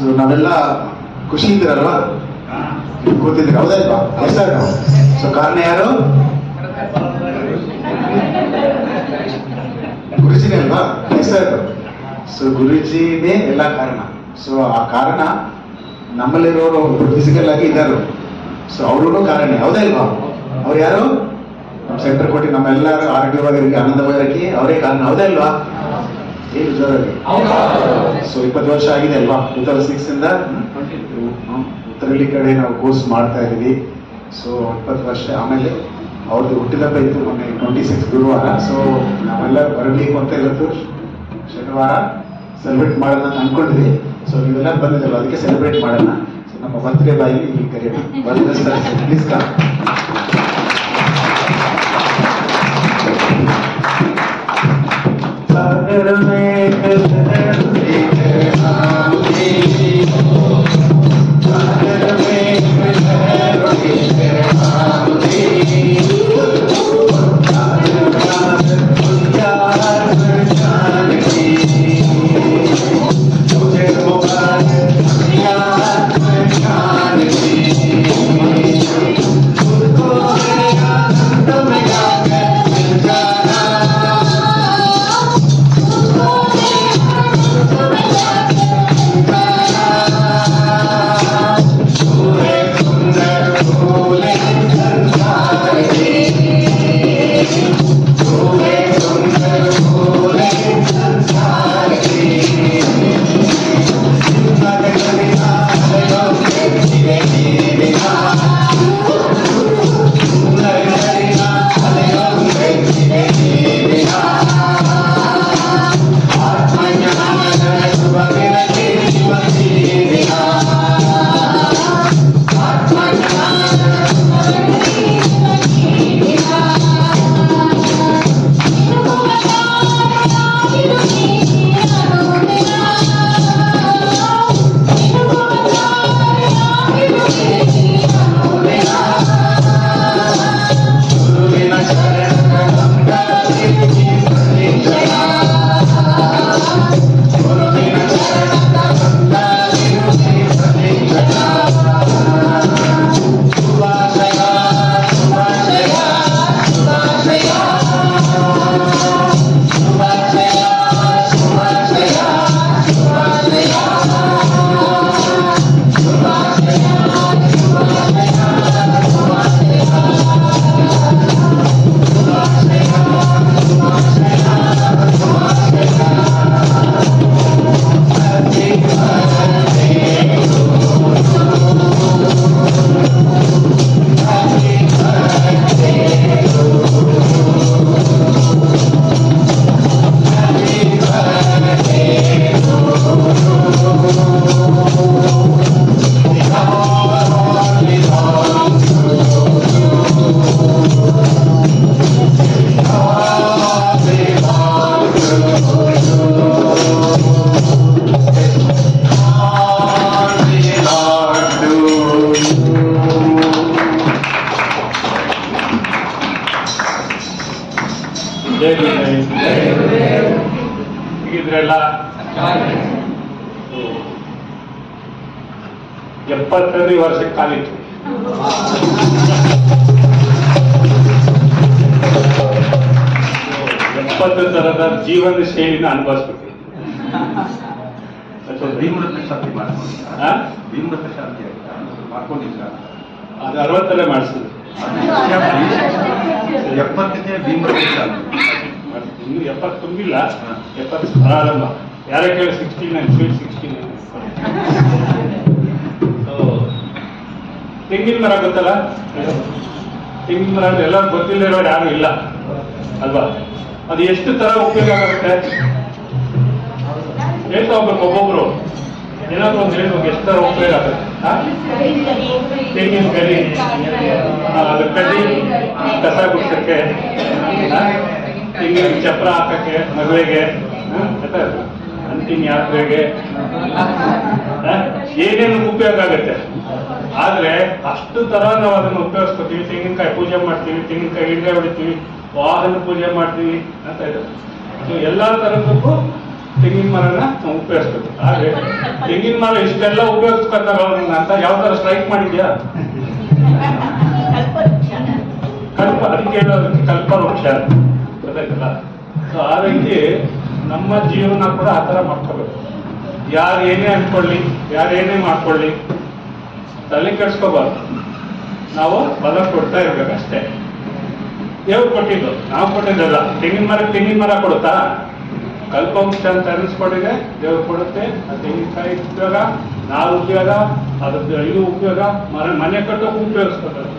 So ನಾವೆಲ್ಲ ಖುಷಿ ಇದ್ದೀರಲ್ವಾ, ಕೂತಿದ್ದೀರಿ ಹೌದಲ್ವಾ? ಹೆಸರು ಸೊ ಕಾರಣ ಯಾರು? ಗುರುಜಿನೇ ಅಲ್ವಾ ಹೆಸರು? ಸೊ ಗುರುಜಿನೇ ಎಲ್ಲ ಕಾರಣ. ಸೊ ಆ ಕಾರಣ ನಮ್ಮಲ್ಲಿರೋರು ಫಿಸಿಕಲ್ ಆಗಿ ಇದ್ದಾರೆ, ಸೊ ಅವರು ಕಾರಣ ಹೌದಲ್ವಾ? ಅವ್ರು ಯಾರು? ನಮ್ಮ ಸೆಂಟರ್ ಕೊಟ್ಟು ನಮ್ಮೆಲ್ಲರೂ ಆರೋಗ್ಯವಾಗಿರಲಿ, ಆನಂದವಾಗಿರಲಿ ಅವರೇ ಕಾರಣ ಹೌದಲ್ವಾ? ಏನು ಜೋರಾಗಿ? ಸೊ 20 ವರ್ಷ ಆಗಿದೆ ಅಲ್ವಾ? 2006 ಇಂದ ಉತ್ತರಳ್ಳಿ ಕಡೆ ನಾವು ಕೋರ್ಸ್ ಮಾಡ್ತಾ ಇದೀವಿ. ಸೊ 20 ವರ್ಷ. ಆಮೇಲೆ ಅವ್ರದ್ದು ಹುಟ್ಟಿದಬ್ಬ ಇತ್ತು ಮೊನ್ನೆ 26 ಗುರುವಾರ. ಸೊ ನಾವೆಲ್ಲ ಬರಬೇಕು ಅಂತ ಇವತ್ತು ಶನಿವಾರ ಸೆಲೆಬ್ರೇಟ್ ಮಾಡೋಣ ಅಂತ ಅನ್ಕೊಂಡಿದ್ವಿ. ಸೊ ನೀವೆಲ್ಲ ಬಂದಿದ್ದಲ್ಲ, ಅದಕ್ಕೆ ಸೆಲೆಬ್ರೇಟ್ ಮಾಡೋಣ. ಸೊ ನಮ್ಮ ಬರ್ತ್ಡೇ ಬಾಯಿ ಇಲ್ಲಿ ಕರೆಯೋಣ. ಪ್ಲೀಸ್ ಕಾ सागर में ಹೀಗಿದ್ರೆಲ್ಲ 75 ವರ್ಷಕ್ಕೆ ಕಾಲಿತ್ತು. ಎಪ್ಪತ್ತು ತರದ ಜೀವನ ಶೈಲಿನ ಅನುಭವಿಸ್ಬಿಟ್ಟು ಅದು 60 ಮಾಡಿಸಿದ್ರು. 70ಕ್ಕೆ ಭೀಮರಥ ಇನ್ನು 70 ತುಂಬಿಲ್ಲ, 70 ಪ್ರಾರಂಭ. ಯಾರ ಕೇಳಿ 69 ತೆಂಗಿನ ಮರ ಗೊತ್ತಲ್ಲ? ತೆಂಗಿನ ಮರ ಅಂದ್ರೆ ಎಲ್ಲ ಗೊತ್ತಿಲ್ಲದಿರೋರು ಯಾರು ಇಲ್ಲ ಅಲ್ವಾ? ಅದು ಎಷ್ಟು ತರ ಉಪಯೋಗ ಆಗುತ್ತೆ ಹೇಳ್ತಾ ಹೋಗ್ಬೇಕು. ಒಬ್ಬೊಬ್ರು ಏನಾದ್ರು ಒಂದು ಹೇಳ್ಬೇಕು ಎಷ್ಟು ತರ ಉಪಯೋಗ ಆಗುತ್ತೆ. ತೆಂಗಿನ ಗರಿ, ಅದು ಕಡ್ಡಿ ಕಸ ಗುಡ್ಸಕ್ಕೆ, ತೆಂಗಿನ ಚಪ್ರ ಹಾಕಕ್ಕೆ, ಮದುವೆಗೆ, ಅಂತಿಮ ಯಾತ್ರೆಗೆ ಏನೇನು ಉಪಯೋಗ ಆಗುತ್ತೆ. ಆದ್ರೆ ಅಷ್ಟು ತರ ನಾವು ಅದನ್ನು ಉಪಯೋಗಿಸ್ಕೊತೀವಿ. ತೆಂಗಿನಕಾಯಿ ಪೂಜೆ ಮಾಡ್ತೀವಿ, ತೆಂಗಿನಕಾಯಿ ಗಿಡ ಹೊಡಿತೀವಿ, ವಾಹನ ಪೂಜೆ ಮಾಡ್ತೀವಿ ಅಂತ ಇದೆ. ಸೊ ಎಲ್ಲಾ ತರದಕ್ಕೂ ತೆಂಗಿನ ಮರನ ನಾವು ಉಪಯೋಗಿಸ್ಬೇಕು. ಹಾಗೆ ತೆಂಗಿನ ಮರ ಇಷ್ಟೆಲ್ಲ ಉಪಯೋಗಿಸ್ಕೊತಾರ ಅಂತ ಯಾವ ತರ ಸ್ಟ್ರೈಕ್ ಮಾಡಿದ್ಯಾ? ಅದಕ್ಕೆ ಹೇಳೋದಕ್ಕೆ ಕಲ್ಪವೃಕ್ಷ ಗೊತ್ತಾಯ್ತಲ್ಲ. ಸೊ ಆ ರೀತಿ ನಮ್ಮ ಜೀವನ ಕೂಡ ಆ ಥರ ಮಾಡ್ಕೋಬೇಕು. ಯಾರು ಏನೇ ಅನ್ಕೊಳ್ಳಿ, ಯಾರು ಏನೇ ಮಾಡ್ಕೊಳ್ಳಿ, ತಲೆ ಕೆಡ್ಸ್ಕೋಬಾರ್ದು. ನಾವು ಬಲ ಕೊಡ್ತಾ ಇರ್ಬೇಕಷ್ಟೇ. ದೇವ್ರು ಕೊಟ್ಟಿದ್ದು, ನಾವು ಕೊಟ್ಟಿದ್ದಲ್ಲ. ತೆಂಗಿನ ಮರ ಕೊಡುತ್ತಾ? ಕಲ್ಪವೃಕ್ಷ ಅಂತ ಅನಿಸ್ಕೊಂಡಿದೆ, ದೇವ್ರು ಕೊಡುತ್ತೆ. ಆ ತೆಂಗಿನಕಾಯಿ ಉಪಯೋಗ, ನಾರು ಉಪಯೋಗ, ಅದ್ರದ್ದು ಇದು ಉಪಯೋಗ, ಮನೆ ಕಟ್ಟೋಕೆ ಉಪಯೋಗಿಸ್ಕೊತಾರೆ.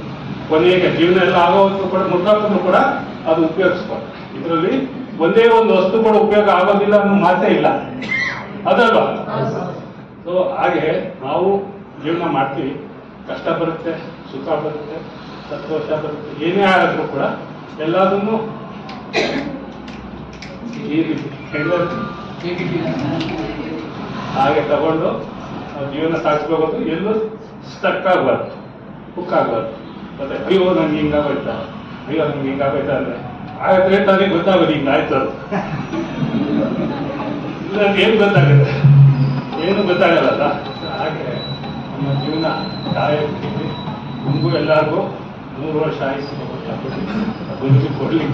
ಕೊನೆಗೆ ಜೀವನ ಎಲ್ಲ ಆಗೋವತ್ತು ಕೂಡ ಮುಟ್ಟಾಕಲು ಕೂಡ ಅದು ಉಪಯೋಗಿಸ್ಬೋದು. ಇದರಲ್ಲಿ ಒಂದೇ ಒಂದು ವಸ್ತು ಕೂಡ ಉಪಯೋಗ ಆಗೋದಿಲ್ಲ ಅನ್ನೋ ಮಾತೇ ಇಲ್ಲ, ಅದಲ್ವಾ? ಸೊ ಹಾಗೆ ನಾವು ಜೀವನ ಮಾಡ್ತೀವಿ. ಕಷ್ಟ ಬರುತ್ತೆ, ಸುಖ ಬರುತ್ತೆ, ಸಂತೋಷ ಬರುತ್ತೆ. ಏನೇ ಆದರೂ ಕೂಡ ಎಲ್ಲದನ್ನು ಈ ರೀತಿ ಹಾಗೆ ತಗೊಂಡು ನಾವು ಜೀವನ ಸಾಗಿಸ್ಬೇಕು. ಎಲ್ಲೂ ಸ್ಟಕ್ ಆಗಬಾರ್ದು, ಹುಕ್ ಆಗಬಾರ್ದು. ಮತ್ತೆ ಅಯ್ಯೋ ನಂಗೆ ಹಿಂಗಾಗೋಯ್ತಾ, ಅಯ್ಯೋ ನಂಗೆ ಹಿಂಗಾಗೋಯ್ತಾ ಅಂದರೆ ಹಾಗಾದ್ರೆ ತಾನೇ ಗೊತ್ತಾಗೋದು ಹಿಂಗಾಯ್ತು ಅದು. ಇಲ್ಲ ಏನು ಗೊತ್ತಾಗುತ್ತೆ? ಏನು ಗೊತ್ತಾಗಲ್ಲ. ಹಾಗೆ ನಮ್ಮ ಜೀವನ ಕಾಯಕ್ಕಿದೆ. ನಮಗೂ ಎಲ್ಲರಿಗೂ 100 ವರ್ಷ ಆಯುಷ್ಯ ಕೊಡಲಿ.